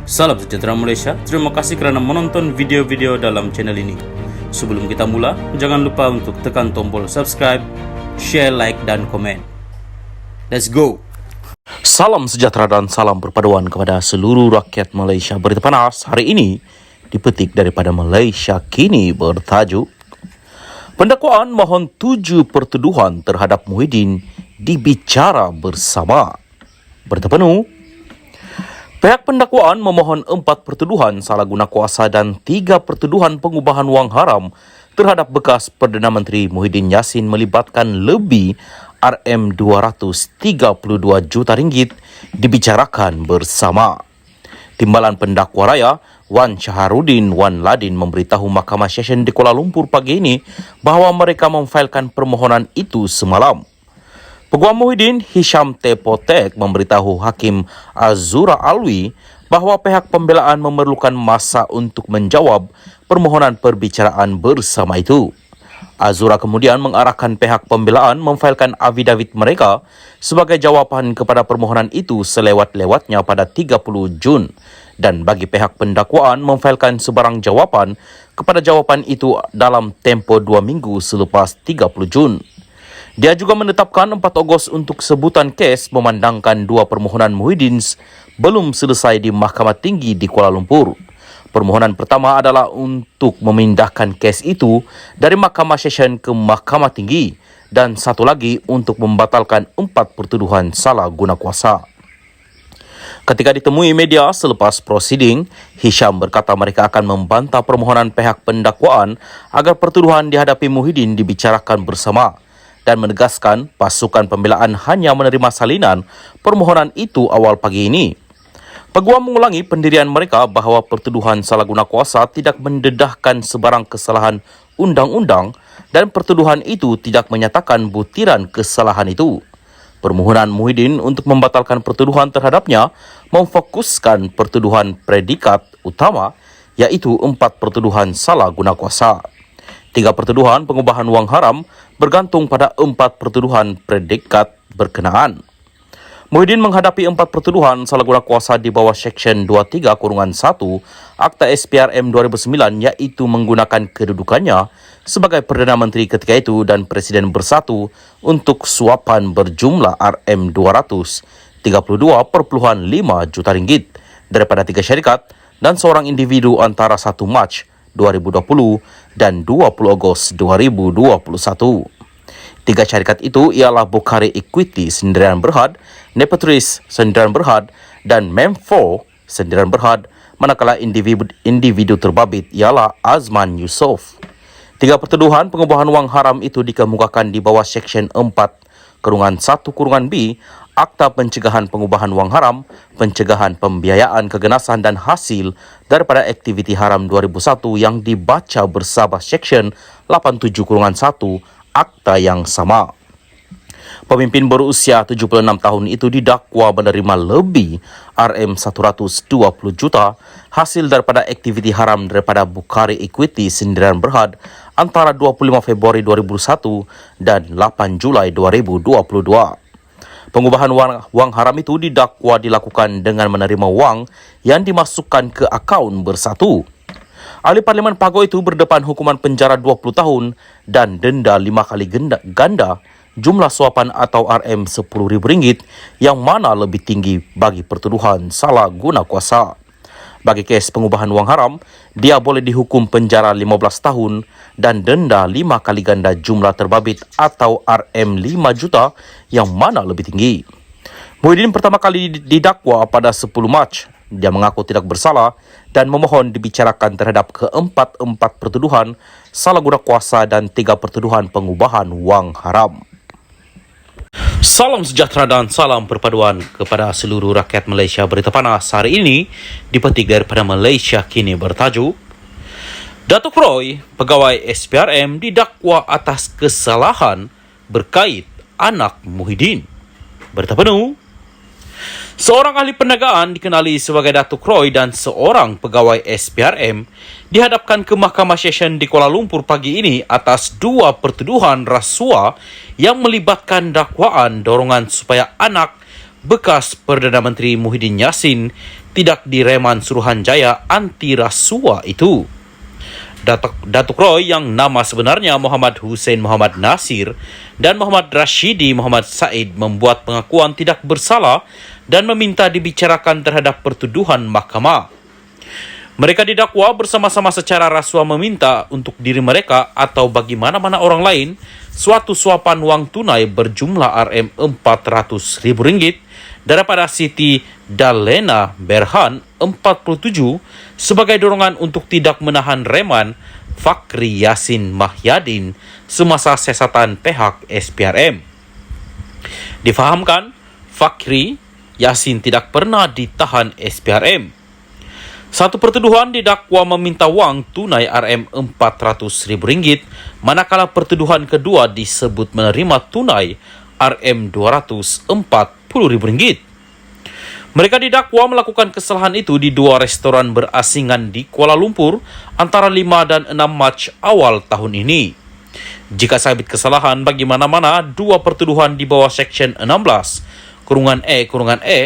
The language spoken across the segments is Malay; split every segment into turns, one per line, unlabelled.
Salam sejahtera Malaysia, terima kasih kerana menonton video-video dalam channel ini. Sebelum kita mula, jangan lupa untuk tekan tombol subscribe, share, like dan komen. Let's go! Salam sejahtera dan salam perpaduan kepada seluruh rakyat Malaysia. Berita panas hari ini dipetik daripada Malaysia Kini bertajuk Pendakwaan mohon 7 pertuduhan terhadap Muhyiddin dibicara bersama. Berita penuh. Pihak pendakwaan memohon 4 pertuduhan salah guna kuasa dan 3 pertuduhan pengubahan wang haram terhadap bekas Perdana Menteri Muhyiddin Yassin melibatkan lebih RM232 juta ringgit dibicarakan bersama. Timbalan Pendakwa Raya Wan Shaharudin Wan Ladin memberitahu Mahkamah Session di Kuala Lumpur pagi ini bahawa mereka memfailkan permohonan itu semalam. Peguam Muhyiddin Hisham T. Potek memberitahu Hakim Azura Alwi bahawa pihak pembelaan memerlukan masa untuk menjawab permohonan perbicaraan bersama itu. Azura kemudian mengarahkan pihak pembelaan memfailkan affidavit mereka sebagai jawapan kepada permohonan itu selewat-lewatnya pada 30 Jun dan bagi pihak pendakwaan memfailkan sebarang jawapan kepada jawapan itu dalam tempoh 2 minggu selepas 30 Jun. Dia juga menetapkan 4 Ogos untuk sebutan kes memandangkan 2 permohonan Muhyiddin belum selesai di Mahkamah Tinggi di Kuala Lumpur. Permohonan pertama adalah untuk memindahkan kes itu dari Mahkamah Session ke Mahkamah Tinggi dan satu lagi untuk membatalkan 4 pertuduhan salah guna kuasa. Ketika ditemui media selepas prosiding, Hisham berkata mereka akan membantah permohonan pihak pendakwaan agar pertuduhan dihadapi Muhyiddin dibicarakan bersama dan menegaskan pasukan pembelaan hanya menerima salinan permohonan itu awal pagi ini. Peguam mengulangi pendirian mereka bahawa pertuduhan salah guna kuasa tidak mendedahkan sebarang kesalahan undang-undang dan pertuduhan itu tidak menyatakan butiran kesalahan itu. Permohonan Muhyiddin untuk membatalkan pertuduhan terhadapnya memfokuskan pertuduhan predikat utama iaitu 4 pertuduhan salah guna kuasa. 3 pertuduhan pengubahan wang haram bergantung pada 4 pertuduhan predikat berkenaan. Muhyiddin menghadapi 4 pertuduhan salah guna kuasa di bawah Seksyen 23-1 Akta SPRM 2009 iaitu menggunakan kedudukannya sebagai Perdana Menteri ketika itu dan Presiden bersatu untuk suapan berjumlah RM232.5 juta ringgit daripada 3 syarikat dan seorang individu antara 1 Mac 2020 dan 20 Ogos 2021. 3 syarikat itu ialah Bukhari Equity Sendirian Berhad, Nepatris Sendirian Berhad dan Mem4 Sendirian Berhad, manakala individu terbabit ialah Azman Yusof. 3 pertuduhan pengubahan wang haram itu dikemukakan di bawah Seksyen 4-1-B Akta Pencegahan Pengubahan Wang Haram, Pencegahan Pembiayaan Keganasan dan Hasil daripada Aktiviti Haram 2001 yang dibaca bersama Seksyen 87-1 Akta yang sama. Pemimpin berusia 76 tahun itu didakwa menerima lebih RM120 juta hasil daripada aktiviti haram daripada Bukhari Equity Sendirian Berhad antara 25 Februari 2001 dan 8 Julai 2022. Pengubahan wang haram itu didakwa dilakukan dengan menerima wang yang dimasukkan ke akaun bersatu. Ahli Parlimen Pago itu berdepan hukuman penjara 20 tahun dan denda 5 kali ganda jumlah suapan atau RM10,000 yang mana lebih tinggi bagi pertuduhan salah guna kuasa. Bagi kes pengubahan wang haram, dia boleh dihukum penjara 15 tahun dan denda 5 kali ganda jumlah terbabit atau RM5 juta yang mana lebih tinggi. Muhyiddin pertama kali didakwa pada 10 Mac. Dia mengaku tidak bersalah dan memohon dibicarakan terhadap keempat-empat pertuduhan salah guna kuasa dan 3 pertuduhan pengubahan wang haram. Salam sejahtera dan salam perpaduan kepada seluruh rakyat Malaysia. Berita panas hari ini dipetik daripada Malaysia Kini bertajuk Datuk Roy, pegawai SPRM didakwa atas kesalahan berkait anak Muhyiddin. Berita penuh. Seorang ahli perniagaan dikenali sebagai Datuk Roy dan seorang pegawai SPRM dihadapkan ke Mahkamah Session di Kuala Lumpur pagi ini atas 2 pertuduhan rasuah yang melibatkan dakwaan dorongan supaya anak bekas Perdana Menteri Muhyiddin Yassin tidak direman Suruhanjaya anti rasuah itu. Datuk Roy yang nama sebenarnya Muhammad Hussein Muhammad Nasir dan Muhammad Rashidi Muhammad Said membuat pengakuan tidak bersalah dan meminta dibicarakan terhadap pertuduhan mahkamah. Mereka didakwa bersama-sama secara rasuah meminta untuk diri mereka atau bagi mana-mana orang lain suatu suapan wang tunai berjumlah Rm400.000 daripada Siti Dalena Berhan 47 sebagai dorongan untuk tidak menahan reman Fakhri Yassin Mahyadin semasa siasatan pihak SPRM. Difahamkan, Fakhri Yassin tidak pernah ditahan SPRM. Satu pertuduhan didakwa meminta wang tunai Rm400.000, manakala pertuduhan kedua disebut menerima tunai Rm240.000. Mereka didakwa melakukan kesalahan itu di dua restoran berasingan di Kuala Lumpur antara 5 dan 6 Mac awal tahun ini. Jika sabit kesalahan bagi mana-mana, dua pertuduhan di bawah Seksyen 16(E)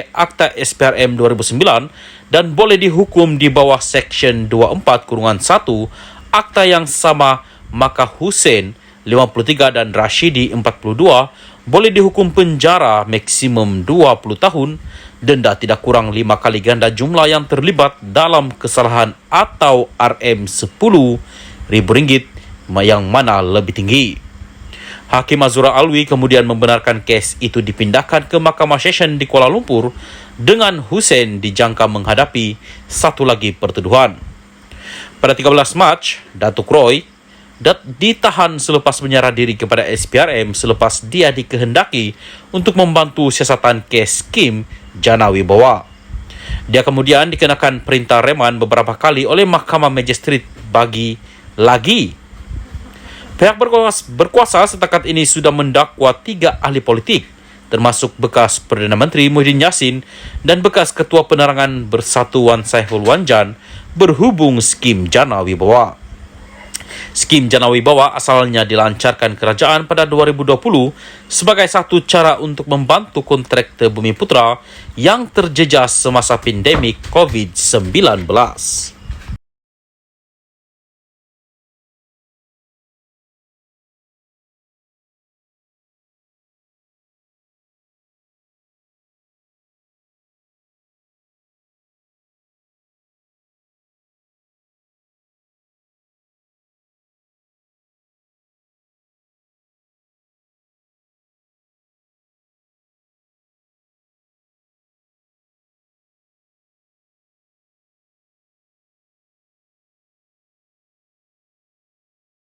Akta SPRM 2009 dan boleh dihukum di bawah Seksyen 24(1) Akta yang sama, maka Hussein 53 dan Rashidi 42 boleh dihukum penjara maksimum 20 tahun, denda tidak kurang 5 kali ganda jumlah yang terlibat dalam kesalahan atau Rm10.000 yang mana lebih tinggi. Hakim Azura Alwi kemudian membenarkan kes itu dipindahkan ke Mahkamah Session di Kuala Lumpur dengan Hussein dijangka menghadapi satu lagi pertuduhan. Pada 13 Mac, Datuk Roy ditahan selepas menyerah diri kepada SPRM selepas dia dikehendaki untuk membantu siasatan kes Kim Jana Wibawa. Dia kemudian dikenakan perintah reman beberapa kali oleh Mahkamah Magistrate bagi lagi. Pihak berkuasa setakat ini sudah mendakwa 3 ahli politik, termasuk bekas Perdana Menteri Muhyiddin Yassin dan bekas Ketua Penerangan Bersatuan Saiful Wanjan berhubung skim Jana Wibawa. Skim Jana Wibawa asalnya dilancarkan kerajaan pada 2020 sebagai satu cara untuk membantu kontraktor Bumi Putra yang terjejas semasa pandemik COVID-19.